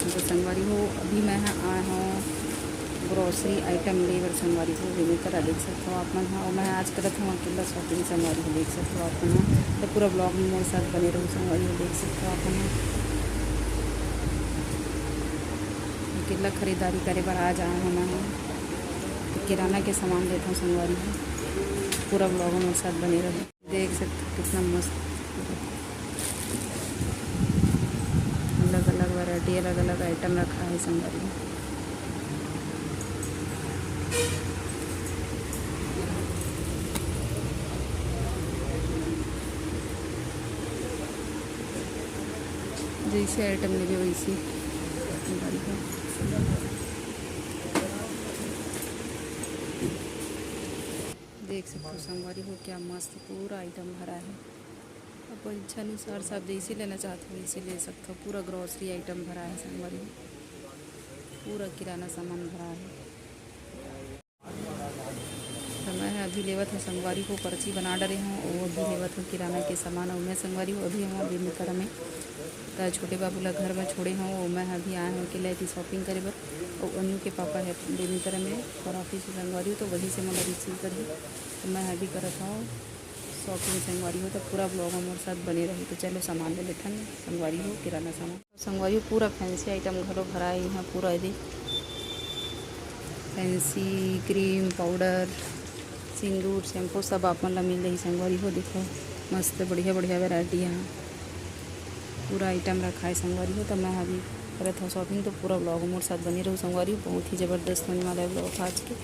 तो संगवारी हो अभी मैं आया हूँ ग्रोसरी आइटम लेवर संगवारी हो भी करा देख सकते हो आप मन। हाँ मैं आज करत हूँ अकेला शॉपिंग संगवारी हो देख सकते हो आप मन। तो पूरा ब्लॉग में मोर साथ बने रहूँ संगवारी हो देख सकते हो आप मन। अकेला खरीदारी करे बार आज आया हूँ मैं किराना के सामान लेता हूँ संगवारी हो। पूरा ब्लॉग में मोर साथ बने रहूँ देख सकते हो कितना मस्त अलग अलग वैरायटी अलग अलग आइटम रखा है संगवारी में। जैसे आइटम लगे वैसी संगवारी है। देख सकते हो संगवारी हो क्या मस्त पूरा आइटम भरा है। आपको इच्छा अनुसार से आप जैसे लेना चाहते हो वैसे ले सकते हो। पूरा ग्रॉसरी आइटम भरा है संगवारी हो। पूरा किराना सामान भरा है। तो मैं अभी लेवत हूँ संगवारी को पर्ची बना डरे हूँ वो अभी लेवत हूँ किराना के सामान। और मैं संगवारी हूँ अभी हूँ बेमितर में तो छोटे बाबू ला घर में छोड़े हूँ। वो मैं अभी आया हूँ अकेले थी शॉपिंग करे बर। और अनु के पापा है बेमितर में और ऑफिस संगवारी हो तो वहीं से मतलब रिसीव करी तो मैं अभी करत हूँ शॉपिंग संगवारी हो। तो पूरा ब्लॉग हमारे साथ बने रही। तो चलो सामान ले लेते हैं संगवारी हो किराना सामान। संगवारी हो पूरा फैंसी आइटम घरों भरा है यहाँ पूरा यदि फैंसी क्रीम पाउडर सिंदूर शैम्पू सब आप मन ला मिल रही संगवारी हो। देखो मस्त बढ़िया बढ़िया वैरायटी यहाँ पूरा आइटम रखा है संगवारी हो। तो मैं अभी करत हूँ शॉपिंग। तो पूरा ब्लॉग मोर साथ बने रहूँ संगवारी। बहुत ही ज़बरदस्त होने वाला है ब्लॉग आज के।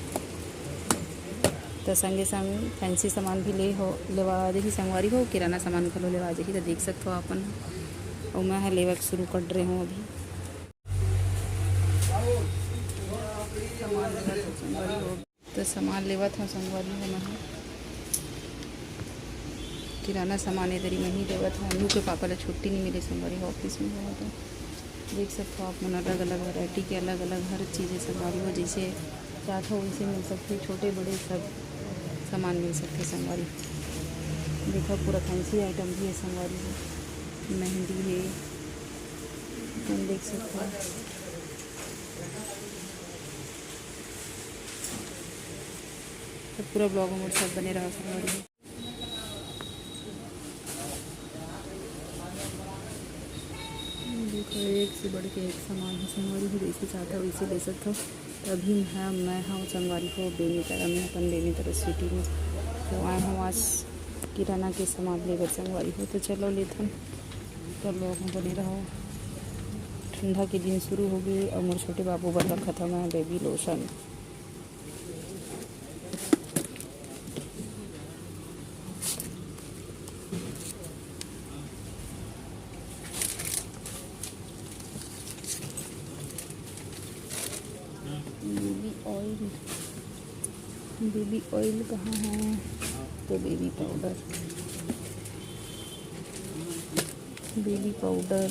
तो संगे संग फैंसी सामान भी लेवा दही संगवारी हो किराना सामान घलो लेवा दही। तो देख सकते हो अपन और मैं लेवा शुरू कर रहे हूँ अभी संगवारी हो। तो सामान लेवत हूँ संगवारी हो मैं किराना सामान इधर ही मैं ही लेवत हूँ। अनु के पापा ला छुट्टी नहीं मिले संगवारी हो ऑफिस में हो। तो देख सकते हो आप मन अलग अलग वैरायटी के अलग अलग हर चीज़ें संगवारी हो जैसे चाहते हो वैसे मिल सकती है। छोटे बड़े सब सामान मिल सकते संगवारी। देखो पूरा फैंसी आइटम भी है संगवारी हो। मेहंदी है तुम देख सकते हो। तो पूरा ब्लॉग में सब बने रहा संगवारी हो। देखो एक से बढ़ के एक सामान है संगवारी हो जैसे चाहता हो वैसे ले सकते हो। तो अभी मैं हूँ संगवारी हो बेमितर में अपन बेमितर सिटी में। तो आए हूँ आज किराना के सामान लेकर संगवारी हो। तो चलो लेते हैं तो लोग बने रहो। ठंडा के दिन शुरू हो गई और मोर छोटे बाबू बर रखा था मैं बेबी लोशन। बेबी ऑयल कहाँ है। तो baby powder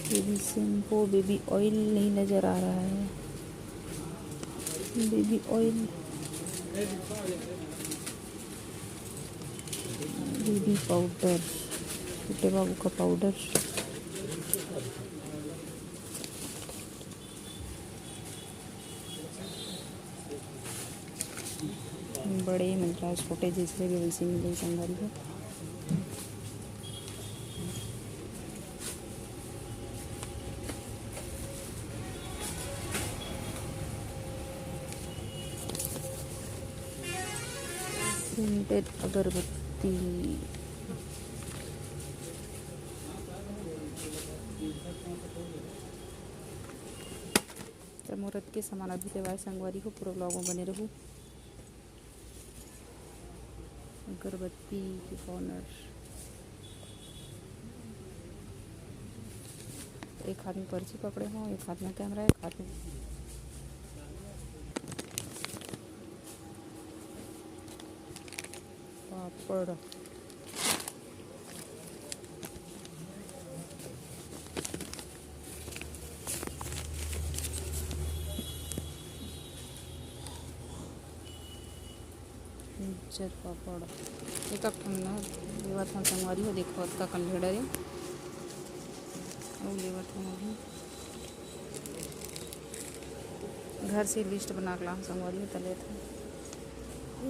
baby shampoo baby oil नहीं नज़र आ रहा है। बेबी ऑयल बेबी पाउडर छोटे बाबू का पाउडर बड़े मिल रहा है छोटे जैसे भी वैसे मिले संगवारी को। सेंटेड अगरबत्ती तो मुहूर्त के सामान अभी लेवाए संगवारी को। पूरा ब्लॉग में बने रहूँ। अगरबत्ती के कॉर्नर एक हाथ में पर्ची पकड़े हों एक हाथ में कैमरा एक हाथ में पापड़। मिक्सचर पापड़ एक ठंडा लेवा था संगवारी हो। देखो का कल ढेड़ा और लेवा था अभी घर से लिस्ट बना के ला संगवारी तले थे।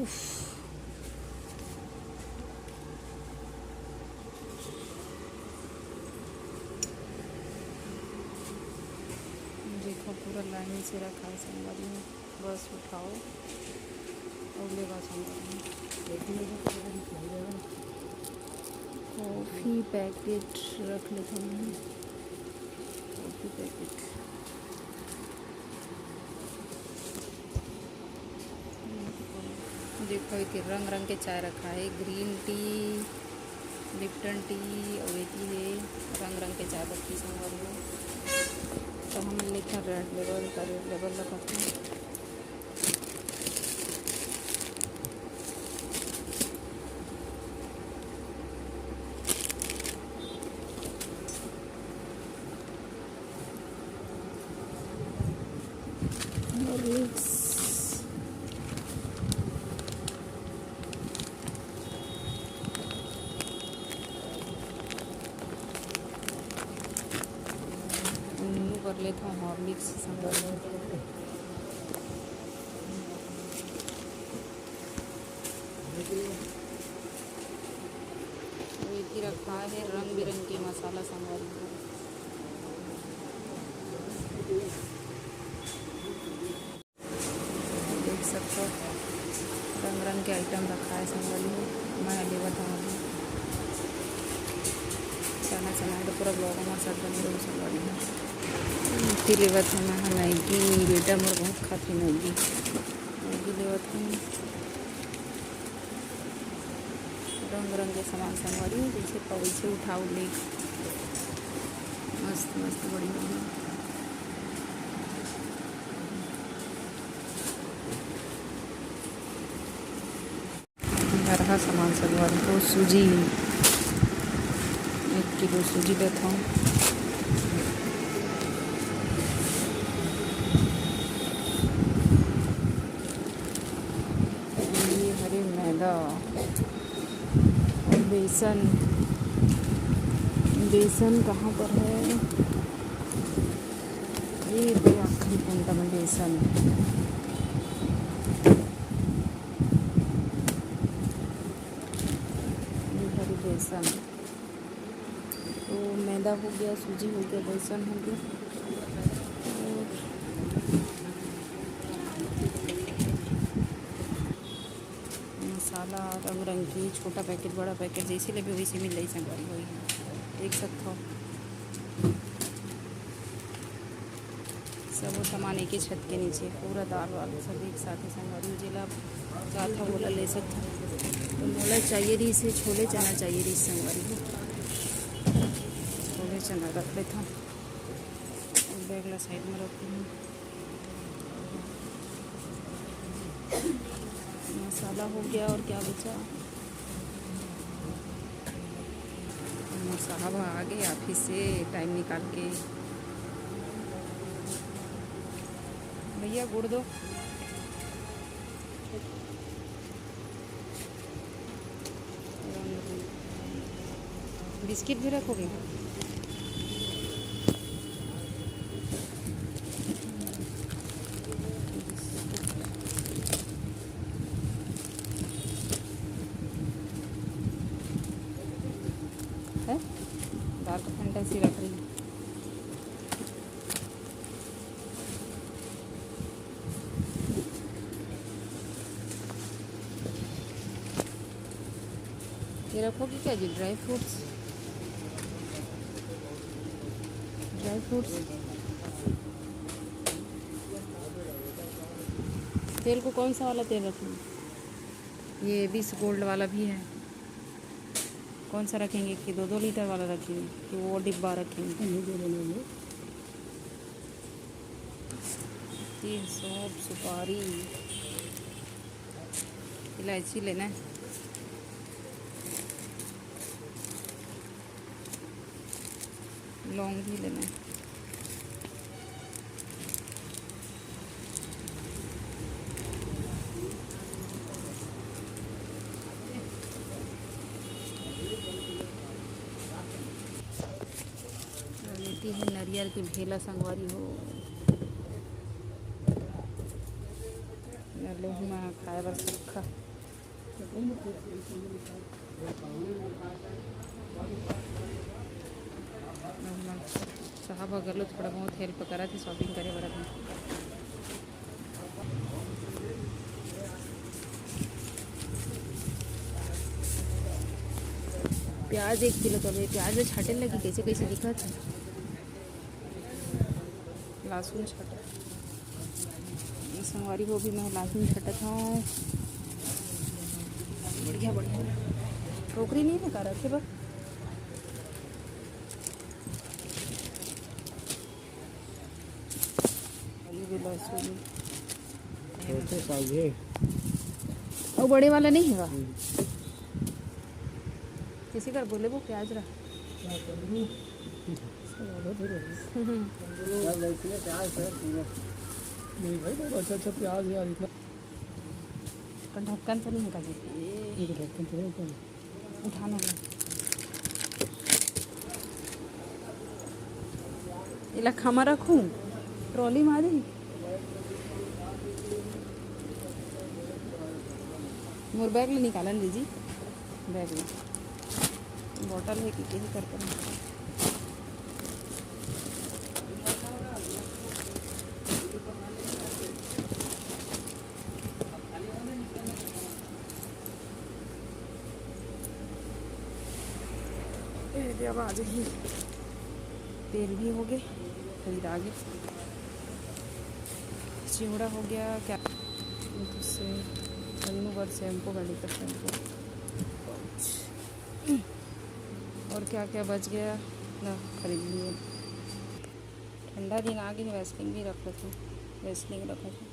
उफ देखो पूरा लाइन से रखा है संगवारी में, बस उठाओ और लेगा संगवारी। कॉफ़ी पैकेट रख लेते हैं, कॉफ़ी पैकेट देखो एक रंग रंग के चाय रखा है, ग्रीन टी, लिप्टन टी और एक ही है रंग रंग के चाय पत्ती संगवारी है। तो हम लिखा रेड लेवल का, रेड लेवल रखते हैं। कर लेता हूँ हॉर्लिक्स संगवारी। एक ही रखा है रंग बिरंगी मसाला संगवारी। देख सकते हो रंग रंग के आइटम रखा है संगवारी। मैं लेवा था चना चना तो पूरा ब्लॉग हमारे साथ बने रहो संगवारी। फिर लेवा था मैं मैगी, बेटा मोर बहुत खाती मैगी लेवा था। रंग रंग के सामान संगवारी जैसे पैसे उठाओ ले मस्त मस्त बढ़िया। रहा सामान संगवारी तो सूजी 1 किलो सूजी लेता हूँ। ये हरे मैदा और बेसन, बेसन कहाँ पर है, ये आखिरी घंटा में बेसन। ये हरी बेसन, तो मैदा हो गया, सूजी हो गया, बेसन हो गया और मसाला रंग रंग की छोटा पैकेट बड़ा पैकेट जैसे लगे वैसे मिल रही संगवारी वही है। देख सकते हो सब वो सामान एक ही छत के नीचे, पूरा दाल वाल सब एक साथ ही संगवारी। जिला क्या था बोला ले सकते तो मोला चाहिए रही से छोले चना चाहिए रही संगवारी को, छोले चना रख लेता हूँ और बैगला साइड में रखती हूँ। मसाला हो गया और क्या बचा, साहब आ गए ऑफिस से टाइम निकाल के। भैया गुड़ दो। बिस्किट भी रखोगे? है डार्क फैंटेसी रख रही है। ये रखोगी क्या जी? Dry fruits, dry fruits. तेल को कौन सा वाला तेल रखेंगे? ये 20 गोल्ड वाला भी है, कौन सा रखेंगे कि 2-2 लीटर वाला रखेंगे कि वो डिब्बा रखेंगे? तिल, सौंफ, सुपारी, इलायची लेना है, लौंग भी लेना है। लेती है नारियल की भेला संगवारी हो। लेहू में खाए बर सुखा साहब अगर लो थोड़ा बहुत हेल्प करा थे शॉपिंग करे बर में। प्याज 1 किलो तो अभी प्याज छाटे लगी कैसे कैसे दिखा था। लहसुन छटा संगवारी को भी मैं लहसुन छटत हूँ। बढ़िया बढ़िया टोकरी नहीं लगा रखे बा लहसुन और बड़े वाला नहीं है किसी का बोले वो प्याज रहा नहीं भाई बहुत अच्छा अच्छा प्याज यार इतना ढक्कन तो नहीं होगा जी ढक्कन तो नहीं उठाना है इला खामा रखूँ ट्रॉली मारी मोर बैग ले निकालन लीजिए बैग में बॉटल है कि यही कर अब आज ही तेल भी हो गए खरीद आ गए चिवड़ा हो गया क्या उससे बार शैम्पू गाड़ी का शैम्पू और क्या क्या बच गया ना खरीद लिए। ठंडा दिन आ गया वैसलिंग भी रख थे वैसलिंग रखा था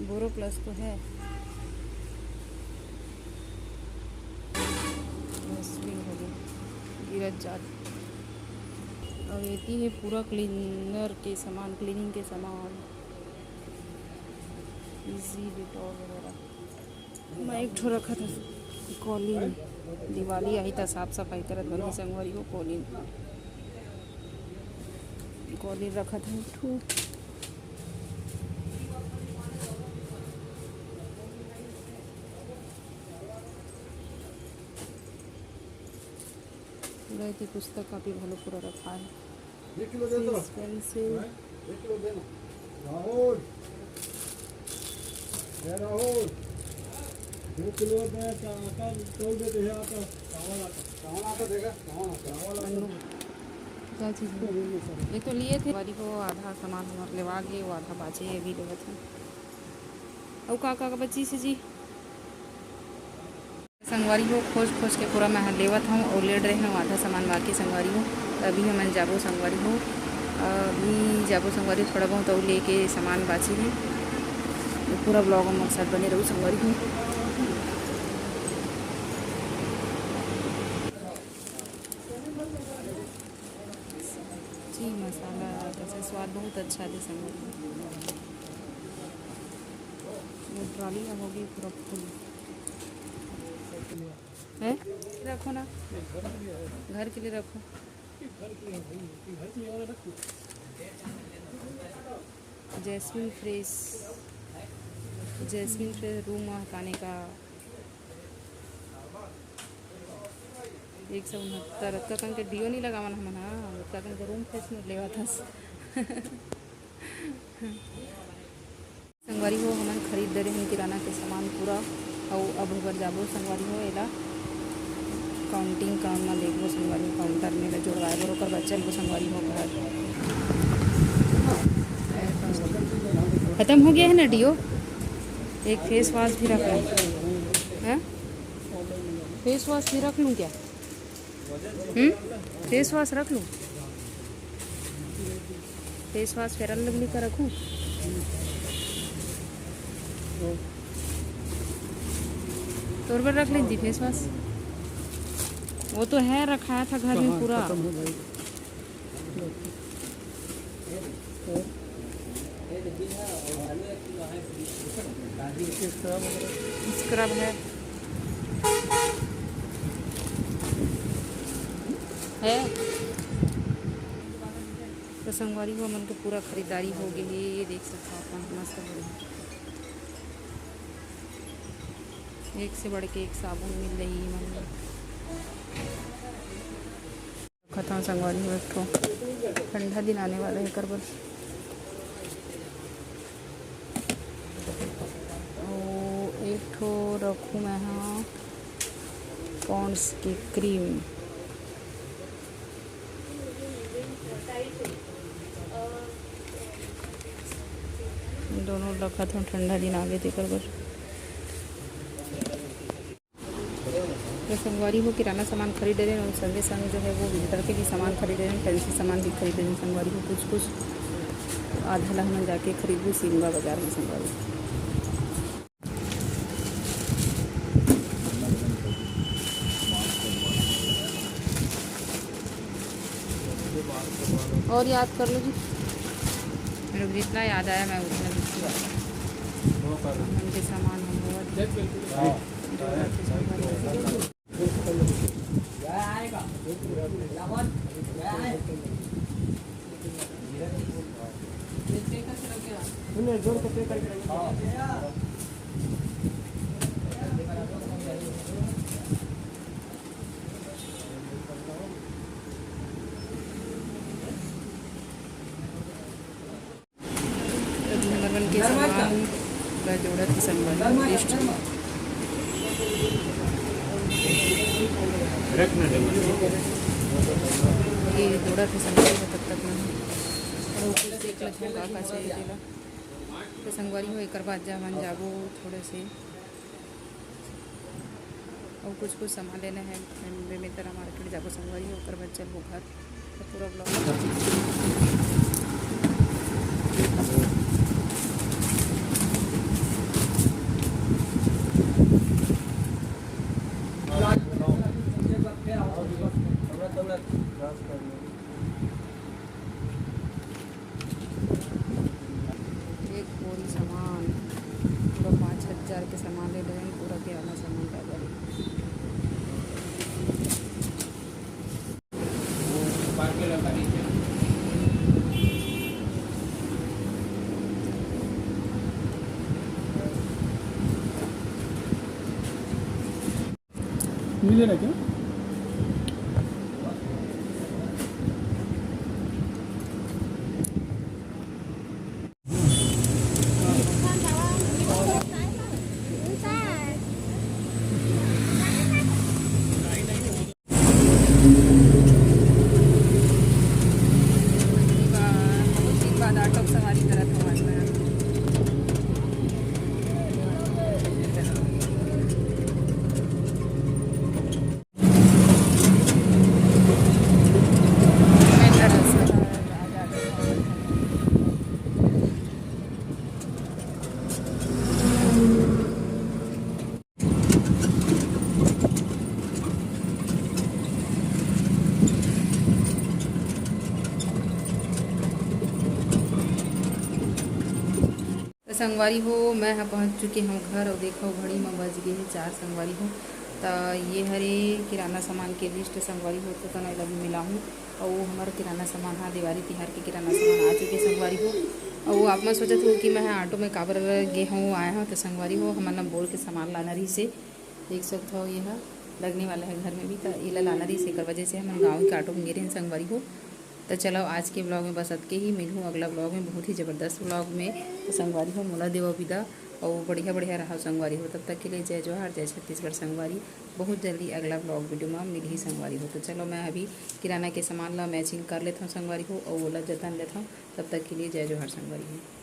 बोरो प्लस तो है हो गई गिरत जात और ये है पूरा क्लीनर के सामान क्लीनिंग के सामान इजी डिटॉल वगैरह मैं एक ठो रखा था कॉलिन दिवाली आई था साफ सफाई करत बनी संगवारी को कॉलिन रखा था एक ठो की पुस्तक काफी भलो पूरा रखा है क्या चीज़ ये तो लिए थे वारी को आधा सामान हमारे लेवा गए वो आधा बाचे अभी लेवा थे और का बच्ची से जी संगवारी हो खोज खोज के पूरा मैं लेवत हूँ और ले रहे हूँ आधा सामान बाकी संगवारी हो अभी हम जाबो संगवारी हो अभी जाबो संगवारी थोड़ा बहुत और लेके सामान बाची है पूरा ब्लॉग में साथ बने रहूँ संगवारी हो। जी मसाला कैसे स्वाद बहुत अच्छा है संगवारी वो ट्रॉली में होगी पूरा फुल है रखो ना घर के लिए रखो जैस्मिन फ्रेश रूम महकाने का 169 का कन के डियो नहीं लगावन हम हाँ उसका कन के रूम फ्रेश में लेवा था संगवारी हो हमन खरीद दे रहे किराना के सामान पूरा और अब अगर जाबो संगवारी हो एला काउंटिंग काम में देखो संगवारी काउंटर में जुड़वाए बर ओकर बाद चलबो संगवारी हो घर खत्म हो गया है ना डियो एक फेस वॉश भी रख लूँ हैं फेस वॉश भी रख लूँ क्या फेस वॉश रख लूँ फेस वॉश फेरन लवली का रखूँ तोर पर रख लीजिए फेस वॉश वो तो है रखा था घर में पूरा स्क्रब है तो संगवारी हो मन के पूरा खरीदारी हो गई है। ये देख सकते हो अपन मस्त बढ़िया एक से बढ़ के एक साबुन मिल रही है मन खत्म संगवारी हो। एक ठो ठंडा दिन आने वाला है कर बस एक ठो रखूँ मैं हाँ पॉन्ड्स की क्रीम दोनों रखा था ठंडा दिन आगे थे कर बस तो संगवारी हो किराना सामान खरीद रहे हैं और संगे संग जो है वो विंटर के भी सामान खरीद रहे हैं फैंसी सामान भी खरीद रहे हैं संगवारी हो कुछ आधा लाख में जाके खरीद लूँ सीमगा बाजार में संगवारी। और याद कर लो जी मेरे को जितना याद आया मैं उतना दूसरी बात उनके सामान हम नंबर 1 के सामान का जोड़ा थी संगवारी लिस्ट ये जोड़ा थी संगवारी हो तब तक मैं ऊपर से एक लक्ष्मण का चाहिए दिला तो संगवारी हो एक बाद जा मन जाबो थोड़े से और कुछ सामान लेना है में तरह मार्केट जाबो संगवारी हो कर बाद चलबो घर तो पूरा ब्लॉग एक बोरी सामान पूरा 5,000 के सामान ले रहे हैं पूरा किराना सामान का गाड़ी मिले ना क्या ऑटो सवारी करा था आज मैं संगवारी हो मैं यहाँ पहुँच चुकी हूँ घर और देखो घड़ी में बज गए हैं 4 संगवारी हो तो ये हरे किराना सामान के लिस्ट संगवारी हो तो नहीं लगी मिला हूँ और वो हमारा किराना सामान हाँ दिवाली तिहार के किराना सामान आ चुके संगवारी हो और वो आप मैं सोचत हो कि मैं ऑटो में काबर गे हूँ आया हूँ तो संगवारी हो हमारा बोल के सामान लाना रही से देख सकते हो ये लगने वाला है घर में भी तो ये लाना रही से कर वजह से हमारे गाँव के ऑटो में गिरे हैं संगवारी हो। तो चलो आज के ब्लॉग में बस अतके ही मिलूँ अगला ब्लॉग में बहुत ही ज़बरदस्त ब्लॉग में तो संगवारी हो मोला देव विदा और बढ़िया बढ़िया रहा संगवारी हो तब तक के लिए जय जोहार जय छत्तीसगढ़ संगवारी बहुत जल्दी अगला ब्लॉग वीडियो में मिल ही संगवारी हो। तो चलो मैं अभी किराना के सामान ला मैचिंग कर लेता हूँ संगवारी हो और ओला जतन लेता हूँ तब तक के लिए जय जोहार संगवारी हो।